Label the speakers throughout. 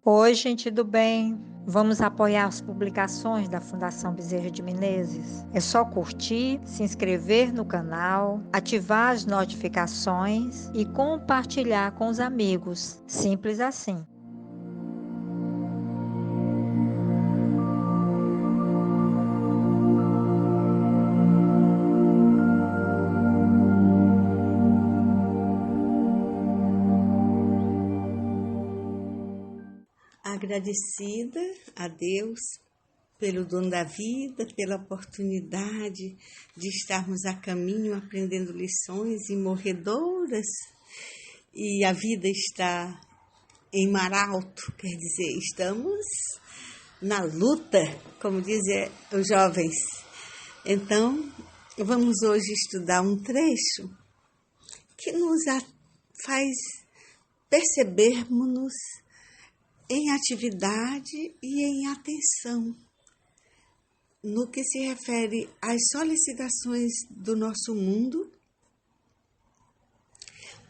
Speaker 1: Oi, gente do bem. Vamos apoiar as publicações da Fundação Bezerra de Menezes? É só curtir, se inscrever no canal, ativar as notificações e compartilhar com os amigos. Simples assim.
Speaker 2: Agradecida a Deus pelo dom da vida, pela oportunidade de estarmos a caminho aprendendo lições imorredoras, e a vida está em mar alto, quer dizer, estamos na luta, como dizem os jovens. Então, vamos hoje estudar um trecho que nos faz percebermos em atividade e em atenção no que se refere às solicitações do nosso mundo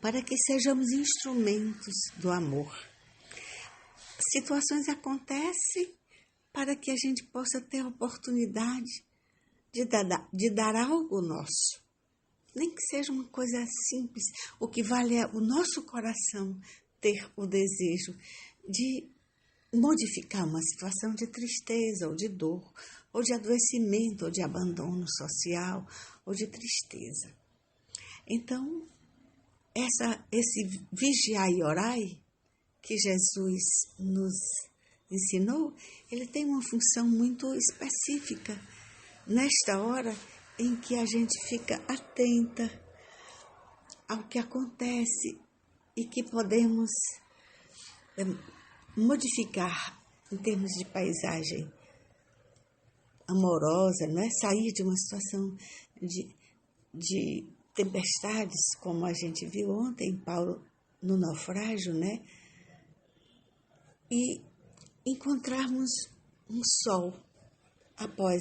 Speaker 2: para que sejamos instrumentos do amor. Situações acontecem para que a gente possa ter a oportunidade de dar algo nosso. Nem que seja uma coisa simples, o que vale é o nosso coração ter o desejo de modificar uma situação de tristeza ou de dor, ou de adoecimento, ou de abandono social, ou de tristeza. Então, esse vigiar e orai que Jesus nos ensinou, ele tem uma função muito específica nesta hora em que a gente fica atenta ao que acontece e que podemos modificar em termos de paisagem amorosa, não é? Sair de uma situação de tempestades, como a gente viu ontem, Paulo no naufrágio, né? E encontrarmos um sol após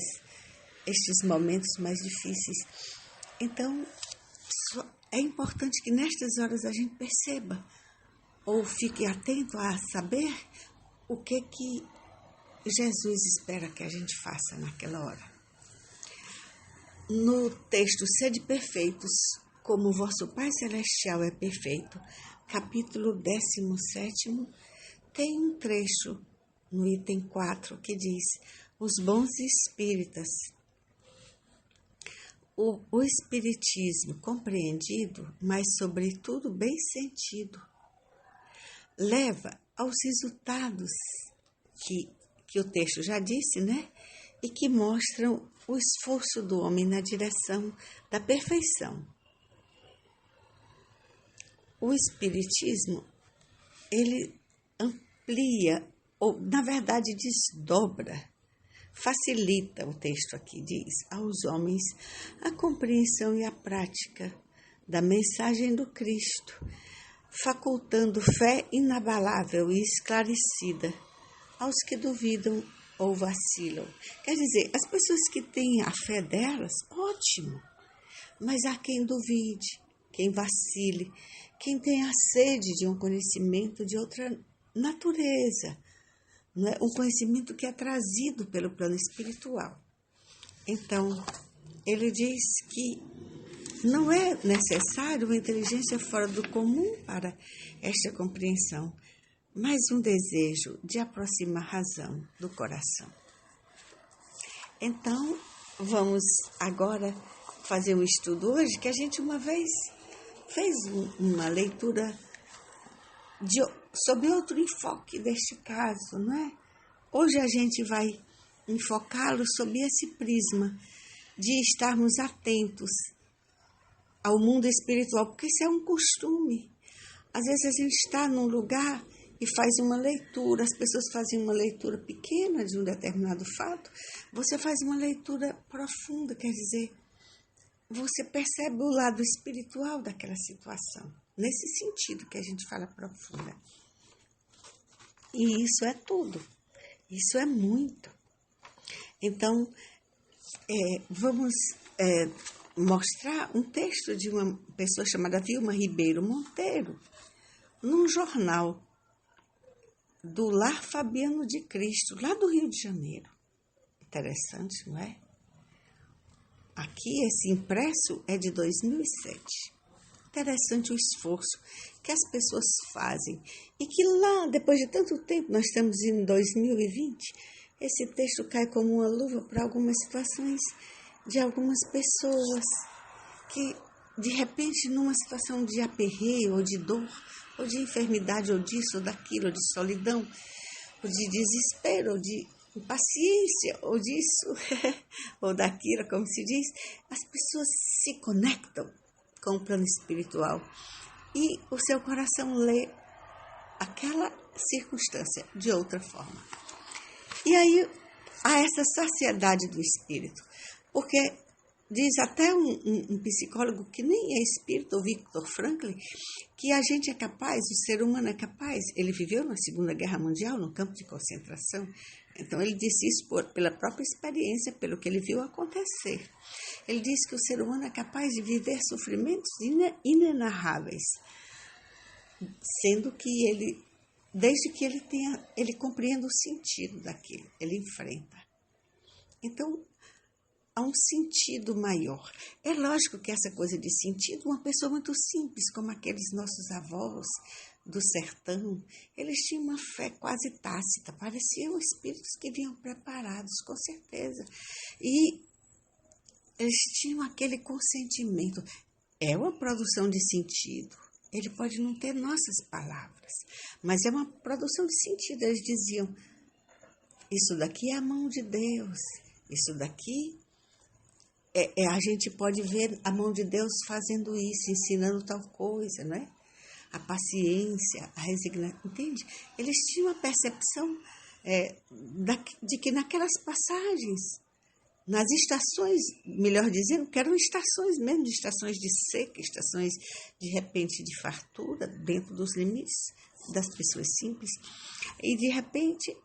Speaker 2: estes momentos mais difíceis. Então, é importante que nestas horas a gente perceba ou fique atento a saber o que Jesus espera que a gente faça naquela hora. No texto Sede Perfeitos, como o vosso Pai Celestial é perfeito, capítulo 17, tem um trecho no item 4 que diz: os bons espíritas. O espiritismo compreendido, mas sobretudo bem sentido, leva aos resultados que o texto já disse, né? E que mostram o esforço do homem na direção da perfeição. O espiritismo, ele amplia, ou na verdade desdobra, facilita, o texto aqui diz, aos homens a compreensão e a prática da mensagem do Cristo, facultando fé inabalável e esclarecida aos que duvidam ou vacilam. Quer dizer, as pessoas que têm a fé delas, ótimo, mas há quem duvide, quem vacile, quem tenha sede de um conhecimento de outra natureza, não é? Um conhecimento que é trazido pelo plano espiritual. Então, ele diz que não é necessário uma inteligência fora do comum para esta compreensão, mas um desejo de aproximar a razão do coração. Então, vamos agora fazer um estudo hoje que a gente uma vez fez uma leitura sob outro enfoque deste caso, não é? Hoje a gente vai enfocá-lo sob esse prisma de estarmos atentos ao mundo espiritual, porque isso é um costume. Às vezes a gente está num lugar e faz uma leitura, as pessoas fazem uma leitura pequena de um determinado fato, você faz uma leitura profunda, quer dizer, você percebe o lado espiritual daquela situação, nesse sentido que a gente fala profunda. E isso é tudo, isso é muito. Então, vamos mostrar um texto de uma pessoa chamada Vilma Ribeiro Monteiro, num jornal do Lar Fabiano de Cristo, lá do Rio de Janeiro. Interessante, não é? Aqui, esse impresso é de 2007. Interessante o esforço que as pessoas fazem. E que lá, depois de tanto tempo, nós estamos em 2020, esse texto cai como uma luva para algumas situações de algumas pessoas que, de repente, numa situação de aperreio, ou de dor, ou de enfermidade, ou disso, ou daquilo, ou de solidão, ou de desespero, ou de impaciência, ou disso, ou daquilo, como se diz, as pessoas se conectam com o plano espiritual e o seu coração lê aquela circunstância de outra forma. E aí há essa saciedade do espírito, porque diz até um psicólogo que nem é espírito, o Viktor Frankl, que a gente é capaz, o ser humano é capaz. Ele viveu na Segunda Guerra Mundial, no campo de concentração. Então, ele disse isso pela própria experiência, pelo que ele viu acontecer. Ele disse que o ser humano é capaz de viver sofrimentos inenarráveis, sendo que ele, desde que ele compreenda o sentido daquilo, ele enfrenta. Então, há um sentido maior. É lógico que essa coisa de sentido, uma pessoa muito simples, como aqueles nossos avós do sertão, eles tinham uma fé quase tácita, pareciam espíritos que vinham preparados, com certeza. E eles tinham aquele consentimento. É uma produção de sentido. Ele pode não ter nossas palavras, mas é uma produção de sentido. Eles diziam, isso daqui é a mão de Deus, isso daqui a gente pode ver a mão de Deus fazendo isso, ensinando tal coisa, não é? A paciência, a resignação, entende? Eles tinham a percepção de que naquelas passagens, nas estações, melhor dizendo, que eram estações mesmo, de estações de seca, estações de repente de fartura, dentro dos limites das pessoas simples, e de repente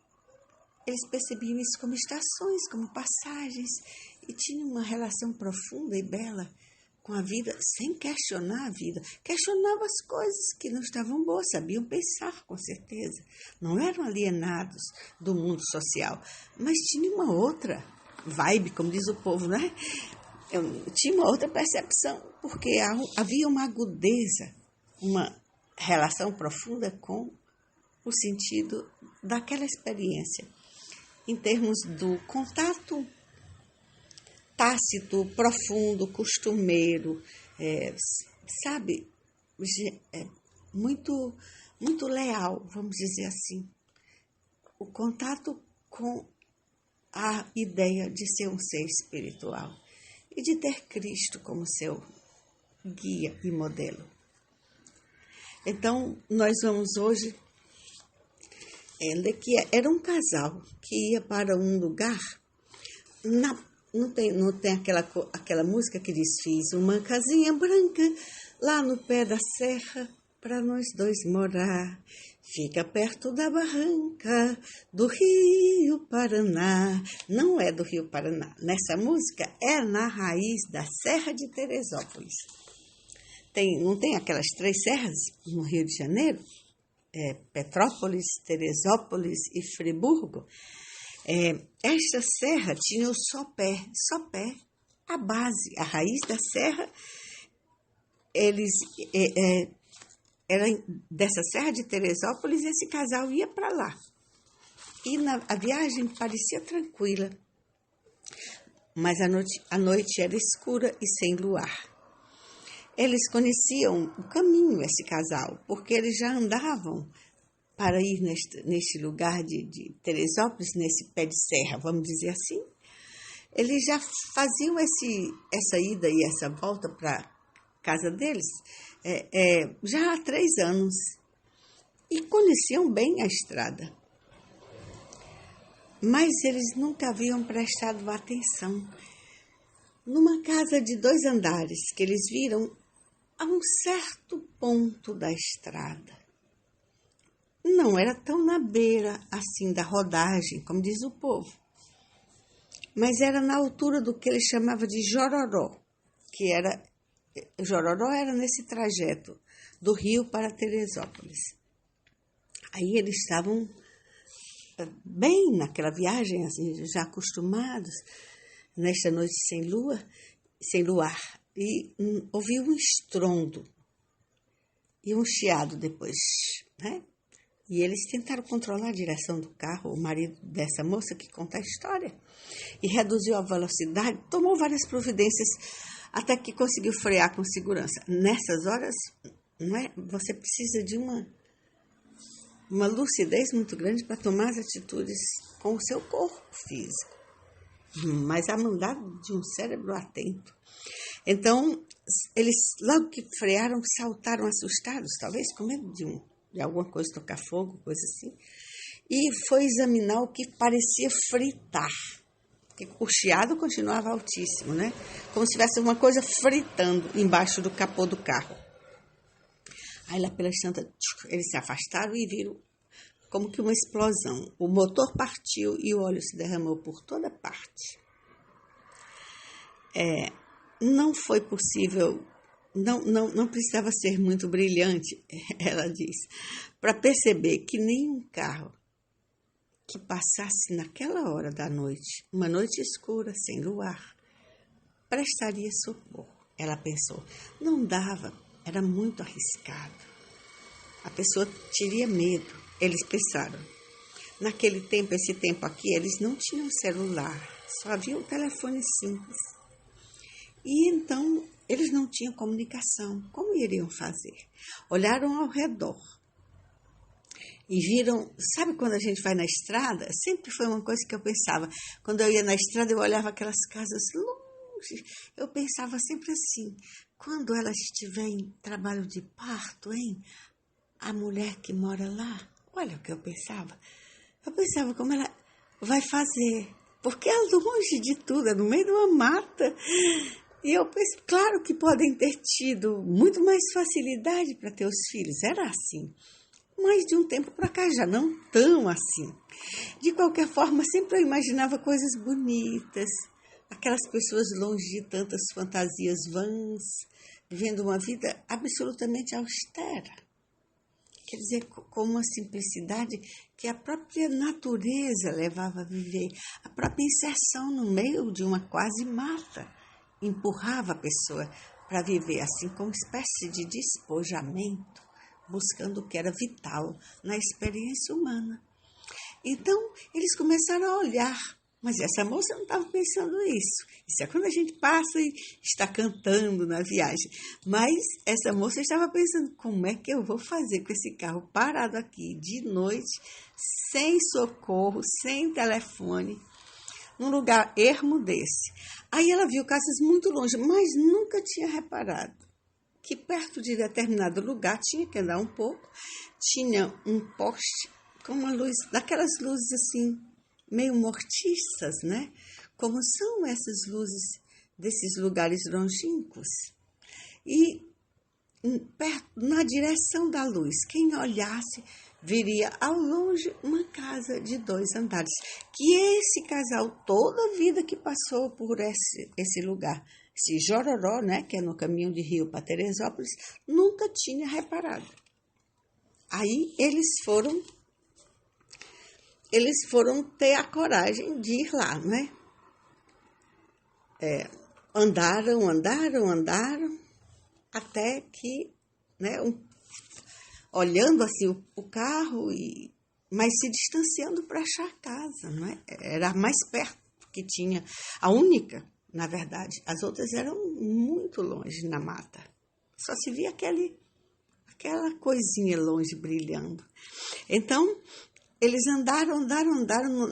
Speaker 2: eles percebiam isso como estações, como passagens, e tinham uma relação profunda e bela com a vida, sem questionar a vida. Questionavam as coisas que não estavam boas, sabiam pensar, com certeza. Não eram alienados do mundo social, mas tinham uma outra vibe, como diz o povo, né? Tinha uma outra percepção, porque havia uma agudeza, uma relação profunda com o sentido daquela experiência, em termos do contato tácito, profundo, costumeiro, sabe, muito, muito leal, vamos dizer assim. O contato com a ideia de ser um ser espiritual e de ter Cristo como seu guia e modelo. Então, nós vamos hoje ler que era um casal que ia para um lugar, não tem aquela música que diz, fiz uma casinha branca lá no pé da serra para nós dois morar. Fica perto da barranca do Rio Paraná. Não é do Rio Paraná. Nessa música é na raiz da Serra de Teresópolis. Não tem aquelas 3 serras no Rio de Janeiro? Petrópolis, Teresópolis e Friburgo. Esta serra tinha o sopé, a base, a raiz da serra. Era dessa serra de Teresópolis, esse casal ia para lá. E a viagem parecia tranquila, mas a noite era escura e sem luar. Eles conheciam o caminho, esse casal, porque eles já andavam para ir neste lugar de Teresópolis, nesse pé de serra, vamos dizer assim. Eles já faziam essa ida e essa volta para a casa deles já há 3 anos e conheciam bem a estrada. Mas eles nunca haviam prestado atenção numa casa de 2 andares que eles viram a um certo ponto da estrada. Não era tão na beira assim da rodagem, como diz o povo, mas era na altura do que ele chamava de Jororó, Jororó era nesse trajeto do Rio para Teresópolis. Aí eles estavam bem naquela viagem, assim, já acostumados, nesta noite sem lua, sem luar, e ouviu um estrondo e um chiado depois, né? E eles tentaram controlar a direção do carro, o marido dessa moça que conta a história, e reduziu a velocidade, tomou várias providências, até que conseguiu frear com segurança. Nessas horas, não é? Você precisa de uma lucidez muito grande para tomar as atitudes com o seu corpo físico, mas a mandado de um cérebro atento. Então, eles, logo que frearam, saltaram assustados, talvez com medo de alguma coisa tocar fogo, coisa assim, e foi examinar o que parecia fritar, porque o chiado continuava altíssimo, né? Como se tivesse uma coisa fritando embaixo do capô do carro. Aí lá pelas tantas, eles se afastaram e viram como que uma explosão. O motor partiu e o óleo se derramou por toda parte. Não foi possível, não precisava ser muito brilhante, ela diz, para perceber que nenhum carro que passasse naquela hora da noite, uma noite escura, sem luar, prestaria socorro. Ela pensou, não dava, era muito arriscado. A pessoa teria medo. Eles pensaram, naquele tempo, esse tempo aqui, eles não tinham celular, só havia um telefone simples. E então, eles não tinham comunicação. Como iriam fazer? Olharam ao redor e viram, sabe quando a gente vai na estrada? Sempre foi uma coisa que eu pensava. Quando eu ia na estrada, eu olhava aquelas casas longe. Eu pensava sempre assim, quando ela estiver em trabalho de parto, hein? A mulher que mora lá, olha o que eu pensava. Eu pensava como ela vai fazer, porque é longe de tudo, é no meio de uma mata. E eu penso, claro que podem ter tido muito mais facilidade para ter os filhos, era assim. Mas de um tempo para cá já não tão assim. De qualquer forma, sempre eu imaginava coisas bonitas, aquelas pessoas longe de tantas fantasias vãs, vivendo uma vida absolutamente austera. Quer dizer, com uma simplicidade que a própria natureza levava a viver, a própria inserção no meio de uma quase mata empurrava a pessoa para viver assim, com uma espécie de despojamento, buscando o que era vital na experiência humana. Então, eles começaram a olhar, mas essa moça não estava pensando isso. Isso é quando a gente passa e está cantando na viagem. Mas essa moça estava pensando, como é que eu vou fazer com esse carro parado aqui de noite, sem socorro, sem telefone, num lugar ermo desse. Aí ela viu casas muito longe, mas nunca tinha reparado que perto de determinado lugar tinha que andar um pouco, tinha um poste com uma luz, daquelas luzes assim, meio mortiças, né? Como são essas luzes desses lugares longínquos. E na direção da luz, quem olhasse viria ao longe uma casa de 2 andares, que esse casal, toda a vida que passou por esse lugar, esse Jororó, né, que é no caminho de Rio para Teresópolis, nunca tinha reparado. Aí eles foram ter a coragem de ir lá, né? Andaram, até que, né, olhando assim o carro, mas se distanciando para achar a casa, não é? Era a mais perto que tinha, a única, na verdade. As outras eram muito longe na mata. Só se via aquela coisinha longe brilhando. Então, eles andaram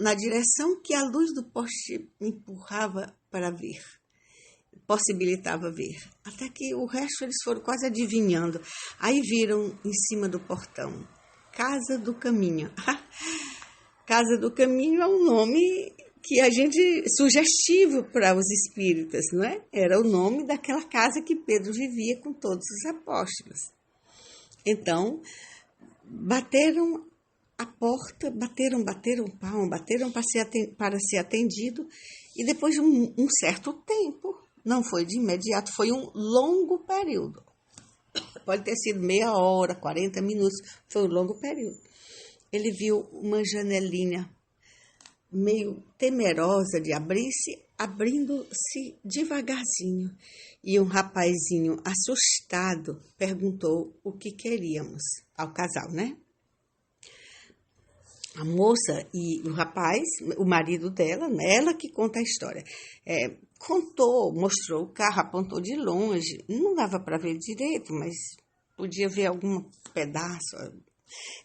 Speaker 2: na direção que a luz do poste empurrava para ver, possibilitava ver. Até que o resto eles foram quase adivinhando. Aí viram em cima do portão, Casa do Caminho. Casa do Caminho é um nome que a gente, sugestivo para os espíritas, não é? Era o nome daquela casa que Pedro vivia com todos os apóstolos. Então, bateram a porta, bateram palma, bateram para ser atendido, e depois de um certo tempo, não foi de imediato, foi um longo período. Pode ter sido meia hora, 40 minutos, foi um longo período. Ele viu uma janelinha meio temerosa de abrir-se, abrindo-se devagarzinho. E um rapazinho assustado perguntou o que queríamos ao casal, né? A moça e o rapaz, o marido dela, né, ela que conta a história, contou, mostrou o carro, apontou de longe, não dava para ver direito, mas podia ver algum pedaço,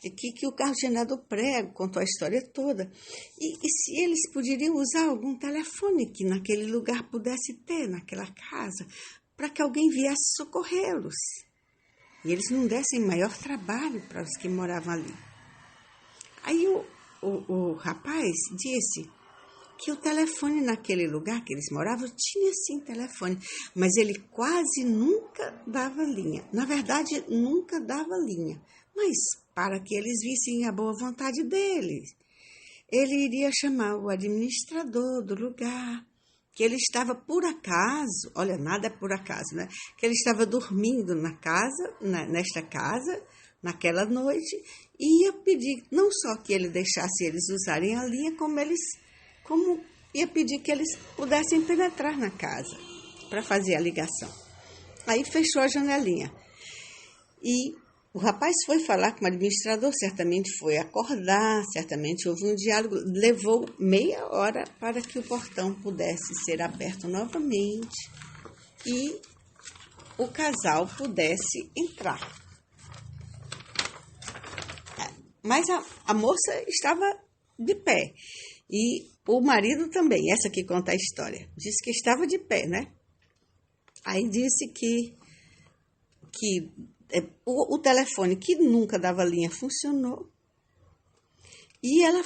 Speaker 2: que o carro tinha dado prego, contou a história toda, e se eles poderiam usar algum telefone que naquele lugar pudesse ter, naquela casa, para que alguém viesse socorrê-los, e eles não dessem maior trabalho para os que moravam ali. Aí o rapaz disse que o telefone naquele lugar que eles moravam tinha sim telefone, mas ele quase nunca dava linha. Na verdade, nunca dava linha, mas para que eles vissem a boa vontade deles. Ele iria chamar o administrador do lugar, que ele estava por acaso, olha, nada é por acaso, né? Que ele estava dormindo na casa, nesta casa, naquela noite, e ia pedir não só que ele deixasse eles usarem a linha, como ia pedir que eles pudessem penetrar na casa para fazer a ligação. Aí fechou a janelinha. E o rapaz foi falar com o administrador, certamente foi acordar, certamente houve um diálogo, levou meia hora para que o portão pudesse ser aberto novamente e o casal pudesse entrar. Mas a moça estava de pé e o marido também, essa que conta a história, disse que estava de pé, né? Aí disse que o telefone que nunca dava linha funcionou e ela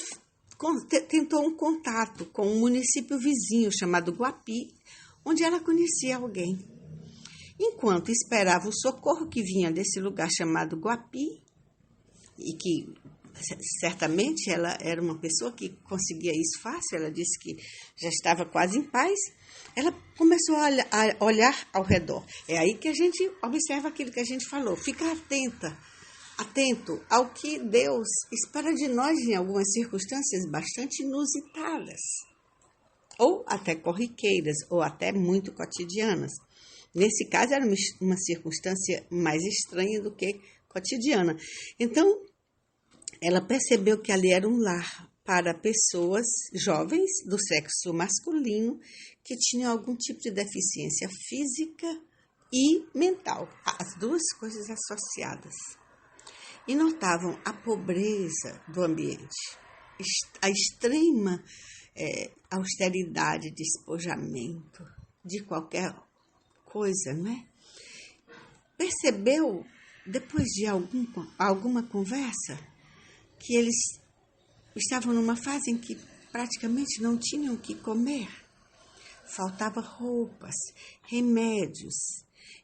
Speaker 2: tentou um contato com um município vizinho chamado Guapi, onde ela conhecia alguém. Enquanto esperava o socorro que vinha desse lugar chamado Guapi, e que certamente ela era uma pessoa que conseguia isso fácil, ela disse que já estava quase em paz, ela começou a olhar ao redor. É aí que a gente observa aquilo que a gente falou, fica atento ao que Deus espera de nós em algumas circunstâncias bastante inusitadas, ou até corriqueiras, ou até muito cotidianas. Nesse caso, era uma circunstância mais estranha do que cotidiana. Então, ela percebeu que ali era um lar para pessoas jovens do sexo masculino que tinham algum tipo de deficiência física e mental, as duas coisas associadas. E notavam a pobreza do ambiente, a extrema austeridade, despojamento de qualquer coisa, não é? Percebeu, depois de alguma conversa, que eles estavam numa fase em que praticamente não tinham o que comer. Faltava roupas, remédios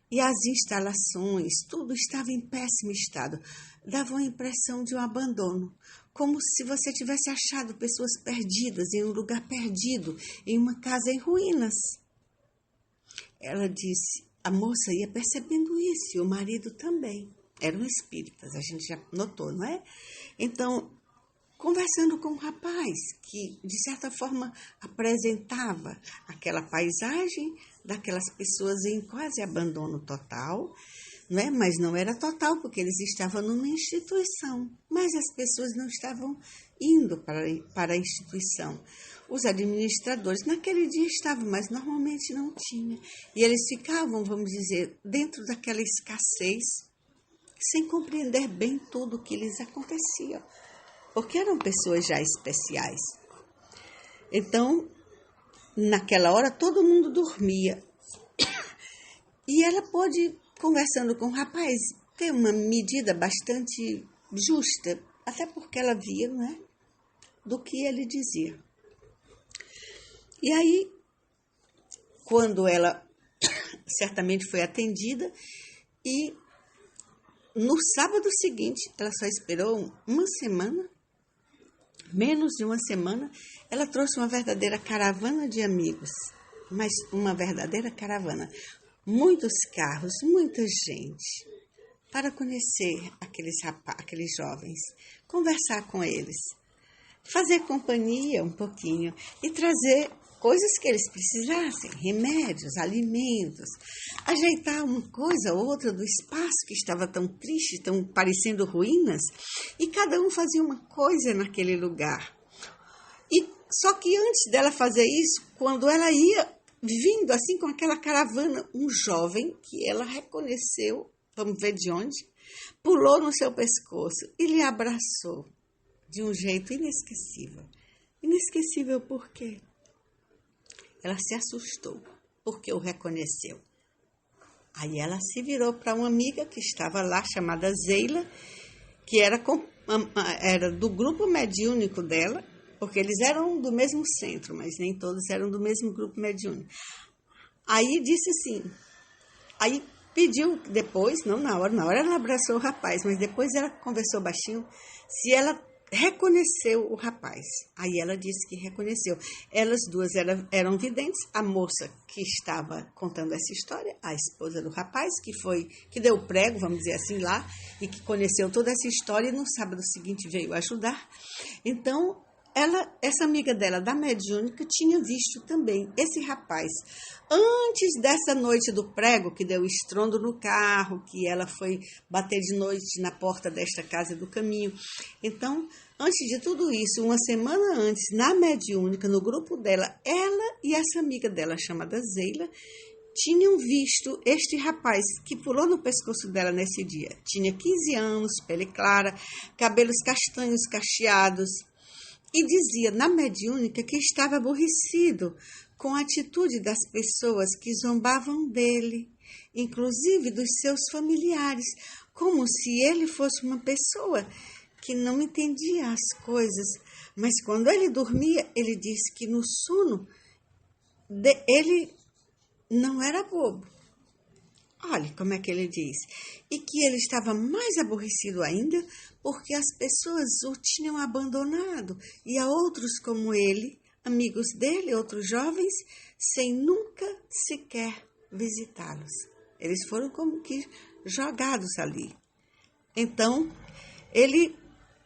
Speaker 2: e as instalações, tudo estava em péssimo estado. Dava uma impressão de um abandono, como se você tivesse achado pessoas perdidas em um lugar perdido, em uma casa em ruínas. Ela disse, a moça ia percebendo isso, e o marido também. Eram espíritas, a gente já notou, não é? Então, conversando com o rapaz, que de certa forma apresentava aquela paisagem daquelas pessoas em quase abandono total, não é? Mas não era total, porque eles estavam numa instituição, mas as pessoas não estavam indo para a instituição. Os administradores naquele dia estavam, mas normalmente não tinha. E eles ficavam, vamos dizer, dentro daquela escassez, sem compreender bem tudo o que lhes acontecia, porque eram pessoas já especiais. Então, naquela hora, todo mundo dormia. E ela pôde, conversando com o rapaz, ter uma medida bastante justa, até porque ela via, não é, do que ele dizia. E aí, quando ela certamente foi atendida, e no sábado seguinte, ela só esperou uma semana, menos de uma semana, ela trouxe uma verdadeira caravana de amigos, mas uma verdadeira caravana. Muitos carros, muita gente, para conhecer aqueles jovens, conversar com eles. fazer companhia um pouquinho e trazer coisas que eles precisassem, remédios, alimentos, ajeitar uma coisa ou outra do espaço que estava tão triste, tão parecendo ruínas, e cada um fazia uma coisa naquele lugar. E só que antes dela fazer isso, quando ela ia vindo assim com aquela caravana, um jovem que ela reconheceu, vamos ver de onde, pulou no seu pescoço e lhe abraçou de um jeito inesquecível. Inesquecível por quê? Ela se assustou, porque o reconheceu. Aí ela se virou para uma amiga que estava lá, chamada Zeila, que era do grupo mediúnico dela, porque eles eram do mesmo centro, mas nem todos eram do mesmo grupo mediúnico. Aí disse assim, aí pediu depois, não na hora ela abraçou o rapaz, mas depois ela conversou baixinho se ela reconheceu o rapaz. Aí ela disse que reconheceu. Elas duas eram videntes. A moça que estava contando essa história, a esposa do rapaz, que deu o prego, vamos dizer assim, lá, e que conheceu toda essa história e no sábado seguinte veio ajudar. Então, essa amiga dela, da mediúnica, tinha visto também esse rapaz. Antes dessa noite do prego, que deu estrondo no carro, que ela foi bater de noite na porta desta casa do caminho. Então, antes de tudo isso, uma semana antes, na mediúnica, no grupo dela, ela e essa amiga dela, chamada Zeila, tinham visto este rapaz que pulou no pescoço dela nesse dia. Tinha 15 anos, pele clara, cabelos castanhos cacheados, e dizia na mediúnica que estava aborrecido com a atitude das pessoas que zombavam dele, inclusive dos seus familiares, como se ele fosse uma pessoa que não entendia as coisas. Mas quando ele dormia, ele disse que no sono ele não era bobo. Olha como é que ele diz. E que ele estava mais aborrecido ainda porque as pessoas o tinham abandonado e a outros como ele, amigos dele, outros jovens, sem nunca sequer visitá-los. Eles foram como que jogados ali. Então, ele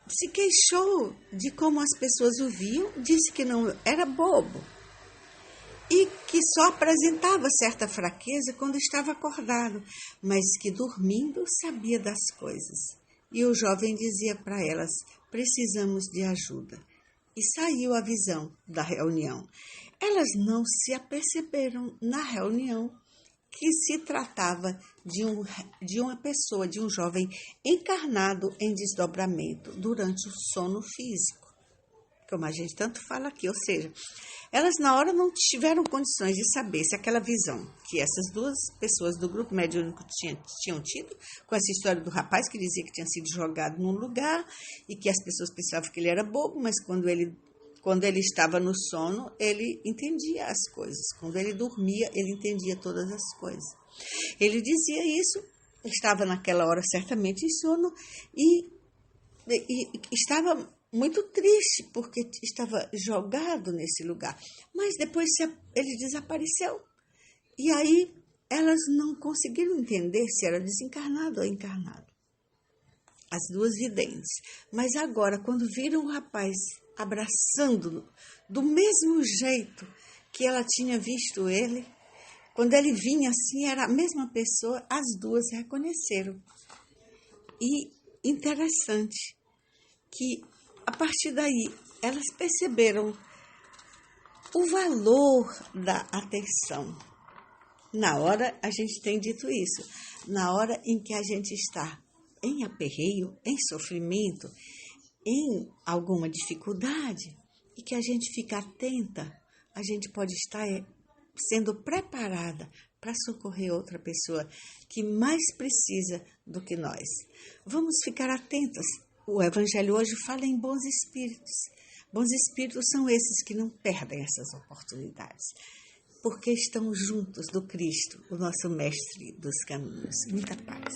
Speaker 2: se queixou de como as pessoas o viam, disse que não era bobo e que só apresentava certa fraqueza quando estava acordado, mas que dormindo sabia das coisas. E o jovem dizia para elas, precisamos de ajuda. E saiu a visão da reunião. Elas não se aperceberam na reunião que se tratava de uma pessoa, de um jovem encarnado em desdobramento durante o sono físico, como a gente tanto fala aqui, ou seja, elas na hora não tiveram condições de saber se aquela visão que essas duas pessoas do grupo mediúnico tinham tido, com essa história do rapaz que dizia que tinha sido jogado num lugar e que as pessoas pensavam que ele era bobo, mas quando ele estava no sono, ele entendia as coisas. Quando ele dormia, ele entendia todas as coisas. Ele dizia isso, estava naquela hora certamente em sono e estava muito triste porque estava jogado nesse lugar. Mas depois ele desapareceu. E aí elas não conseguiram entender se era desencarnado ou encarnado. As duas videntes. Mas agora, quando viram o rapaz abraçando do mesmo jeito que ela tinha visto ele, quando ele vinha assim, era a mesma pessoa, as duas reconheceram. E interessante que a partir daí elas perceberam o valor da atenção. Na hora a gente tem dito isso, na hora em que a gente está em aperreio, em sofrimento, em alguma dificuldade e que a gente fica atenta, a gente pode estar sendo preparada para socorrer outra pessoa que mais precisa do que nós. Vamos ficar atentas. O Evangelho hoje fala em bons espíritos. Bons espíritos são esses que não perdem essas oportunidades, porque estão juntos do Cristo, o nosso mestre dos caminhos. Muita paz.